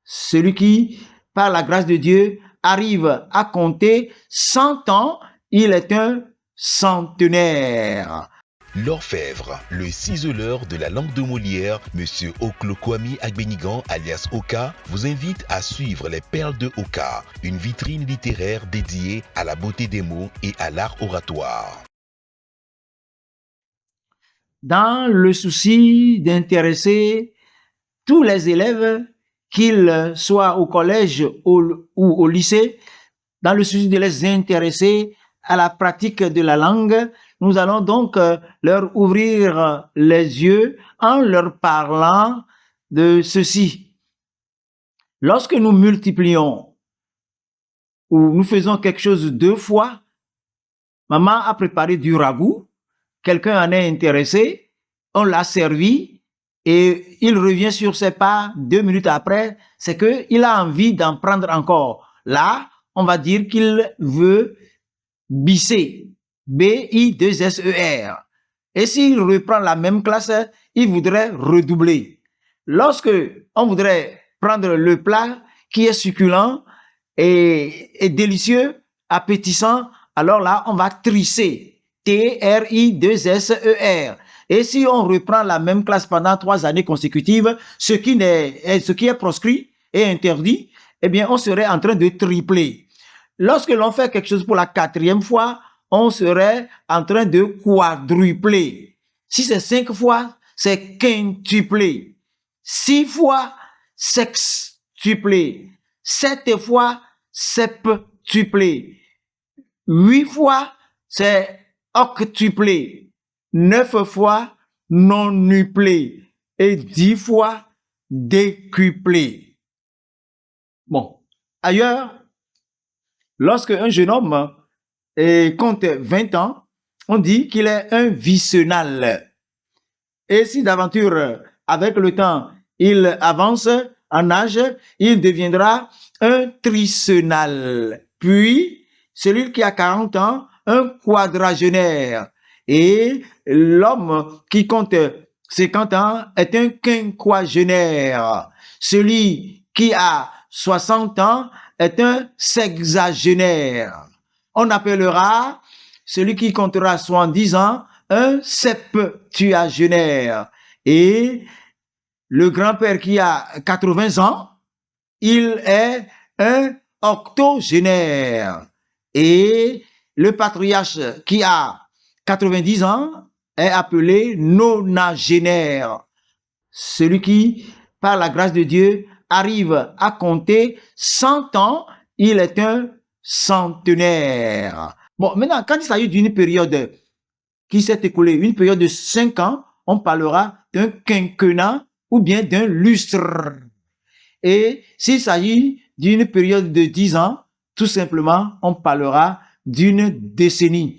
Celui qui, par la grâce de Dieu, arrive à compter 100 ans, il est un centenaire. L'orfèvre, le ciseleur de la langue de Molière, Monsieur Oklokwami Agbenigan alias Oka, vous invite à suivre les Perles de Oka, une vitrine littéraire dédiée à la beauté des mots et à l'art oratoire. Dans le souci d'intéresser tous les élèves, qu'ils soient au collège ou au lycée, dans le souci de les intéresser à la pratique de la langue, nous allons donc leur ouvrir les yeux en leur parlant de ceci. Lorsque nous multiplions ou nous faisons quelque chose 2 fois, maman a préparé du ragoût, quelqu'un en est intéressé, on l'a servi et il revient sur ses pas 2 minutes après, c'est qu'il a envie d'en prendre encore. Là, on va dire qu'il veut bisser, B-I-2-S-E-R. Et s'il reprend la même classe, il voudrait redoubler. Lorsque on voudrait prendre le plat qui est succulent et délicieux, appétissant, alors là, on va trisser, T-R-I-2-S-E-R. Et si on reprend la même classe pendant 3 années consécutives, ce qui est proscrit et interdit, eh bien, on serait en train de tripler. Lorsque l'on fait quelque chose pour la 4e fois, on serait en train de quadrupler. Si c'est 5 fois, c'est quintupler. 6 fois, sextupler. 7 fois, septupler. 8 fois, c'est octupler. 9 fois, nonupler. Et 10 fois, décupler. Bon, ailleurs, lorsque un jeune homme compte 20 ans, on dit qu'il est un vicenal. Et si d'aventure, avec le temps, il avance en âge, il deviendra un tricenal. Puis, celui qui a 40 ans, un quadragénaire. Et l'homme qui compte 50 ans est un quinquagénaire. Celui qui a 60 ans est un sexagénaire. On appellera celui qui comptera 70 ans un septuagénaire. Et le grand-père qui a 80 ans, il est un octogénaire. Et le patriarche qui a 90 ans est appelé nonagénaire. Celui qui, par la grâce de Dieu, arrive à compter 100 ans, il est un centenaire. Bon, maintenant, quand il s'agit d'une période qui s'est écoulée, une période de 5 ans, on parlera d'un quinquennat ou bien d'un lustre. Et s'il s'agit d'une période de 10 ans, tout simplement, on parlera d'une décennie.